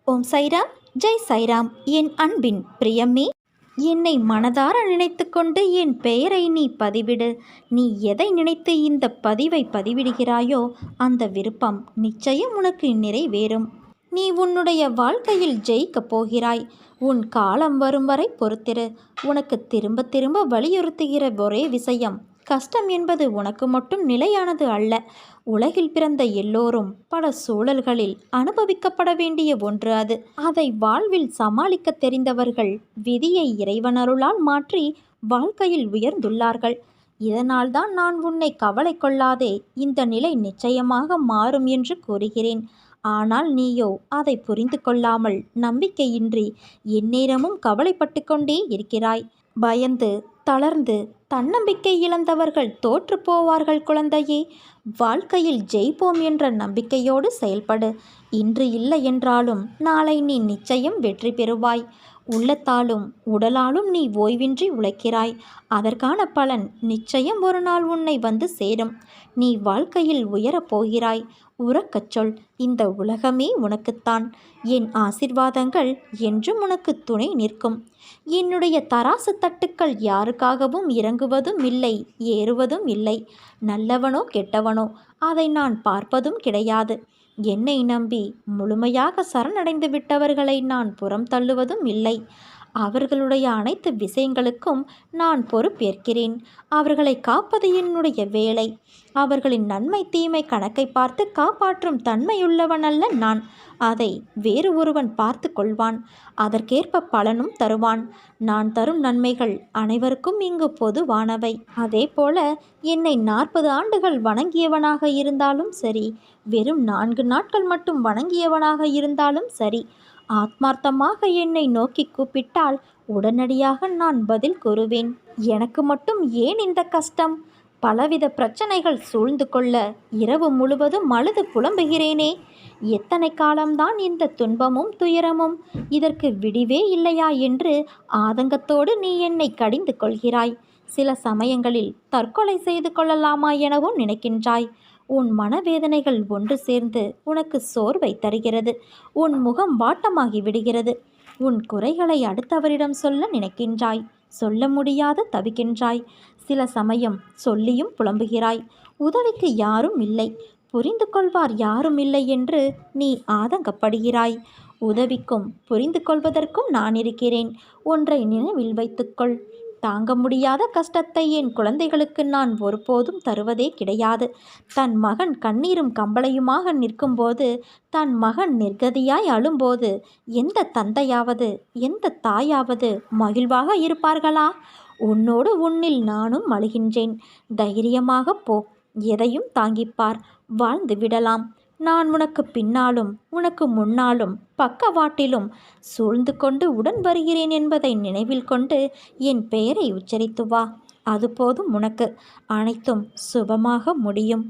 ஓம் சைராம், ஜெய் சைராம். என் அன்பின் பிரியமே, என்னை மனதார நினைத்து கொண்டு என் பெயரை நீ பதிவிடு. நீ எதை நினைத்து இந்த பதிவை பதிவிடுகிறாயோ அந்த விருப்பம் நிச்சயம் உனக்கு நிறைவேறும். நீ உன்னுடைய வாழ்க்கையில் ஜெயிக்கப் போகிறாய். உன் காலம் வரும் வரை பொறுத்திரு. உனக்கு திரும்ப திரும்ப வலியுறுத்துகிற ஒரே விஷயம், கஷ்டம் என்பது உனக்கு மட்டும் நிலையானது அல்ல. உலகில் பிறந்த எல்லோரும் பல சூழல்களில் அனுபவிக்கப்பட வேண்டிய ஒன்று அது. அதை வாழ்வில் சமாளிக்க தெரிந்தவர்கள் விதியை இறைவனருளால் மாற்றி வாழ்க்கையில் உயர்ந்துள்ளார்கள். இதனால்தான் நான் உன்னை கவலை கொள்ளாதே, இந்த நிலை நிச்சயமாக மாறும் என்று கூறுகிறேன். ஆனால் நீயோ அதை புரிந்து கொள்ளாமல் நம்பிக்கையின்றி எந்நேரமும் கவலைப்பட்டு கொண்டே இருக்கிறாய். பயந்து தளர்ந்து தன்னம்பிக்கை இழந்தவர்கள் தோற்று போவார்கள். குழந்தையே, வாழ்க்கையில் ஜெயிப்போம் என்ற நம்பிக்கையோடு செயல்படு. இன்று இல்லை என்றாலும் நாளை நீ நிச்சயம் வெற்றி பெறுவாய். உள்ளத்தாலும் உடலாலும் நீ ஓய்வின்றி உழைக்கிறாய். அதற்கான பலன் நிச்சயம் ஒரு நாள் உன்னை வந்து சேரும். நீ வாழ்க்கையில் உயரப் போகிறாய். உறக்கச் சொல், இந்த உலகமே உனக்குத்தான். என் ஆசிர்வாதங்கள் என்றும் உனக்கு துணை நிற்கும். என்னுடைய தராசு தட்டுக்கள் யாருக்காகவும் இறங்குவதும் இல்லை, ஏறுவதும் இல்லை. நல்லவனோ கெட்டவனோ அதை நான் பார்ப்பதும் கிடையாது. என்னை நம்பி முழுமையாக சரணடைந்து விட்டவர்களை நான் புறம் தள்ளுவதும் இல்லை. அவர்களுடைய அனைத்து விஷயங்களுக்கும் நான் பொறுப்பேற்கிறேன். அவர்களை காப்பது என்னுடைய வேலை. அவர்களின் நன்மை தீமை கணக்கை பார்த்து காப்பாற்றும் தன்மையுள்ளவன் அல்ல நான். அதை வேறு ஒருவன் பார்த்து கொள்வான். அதற்கேற்ப பலனும் தருவான். நான் தரும் நன்மைகள் அனைவருக்கும் இங்கு பொதுவானவை. அதே போல என்னை 40 ஆண்டுகள் வணங்கியவனாக இருந்தாலும் சரி, வெறும் 4 நாட்கள் மட்டும் வணங்கியவனாக இருந்தாலும் சரி, ஆத்மார்த்தமாக என்னை நோக்கி கூப்பிட்டால் உடனடியாக நான் பதில் கூறுவேன். எனக்கு மட்டும் ஏன் இந்த கஷ்டம்? பலவித பிரச்சனைகள் சூழ்ந்து கொள்ள இரவு முழுவதும் அழுது புலம்புகிறேனே. எத்தனை காலம்தான் இந்த துன்பமும் துயரமும்? இதற்கு விடிவே இல்லையா என்று ஆதங்கத்தோடு நீ என்னை கடிந்து கொள்கிறாய். சில சமயங்களில் தற்கொலை செய்து கொள்ளலாமா எனவும் நினைக்கின்றாய். உன் மனவேதனைகள் ஒன்று சேர்ந்து உனக்கு சோர்வை தருகிறது. உன் முகம் வாட்டமாகி விடுகிறது. உன் குறைகளை அடுத்தவரிடம் சொல்ல நினைக்கின்றாய். சொல்ல முடியாது தவிக்கின்றாய். சில சமயம் சொல்லியும் புலம்புகிறாய். உதவிக்கு யாரும் இல்லை, புரிந்து கொள்வார் யாரும் இல்லை என்று நீ ஆதங்கப்படுகிறாய். உதவிக்கும் புரிந்து கொள்வதற்கும் நான் இருக்கிறேன். ஒன்றை நினைவில் வைத்துக்கொள். தாங்க முடியாத கஷ்டத்தை என் குழந்தைகளுக்கு நான் ஒருபோதும் தருவதே கிடையாது. தன் மகன் கண்ணீரும் கம்பளையுமாக நிற்கும்போது, தன் மகன் நிர்கதியாய் அழும்போது எந்த தந்தையாவது எந்த தாயாவது மகிழ்வாக இருப்பார்களா? உன்னோடு உன்னில் நானும் அழுகின்றேன். தைரியமாக போ. எதையும் தாங்கிப்பார். வாழ்ந்து விடலாம். நான் உனக்கு பின்னாலும் உனக்கு முன்னாலும் பக்கவாட்டிலும் சூழ்ந்து கொண்டு உடன் வருகிறேன் என்பதை நினைவில் கொண்டு என் பெயரை உச்சரித்து வா. அது போதும் உனக்கு. அனைத்தும் சுபமாக முடியும்.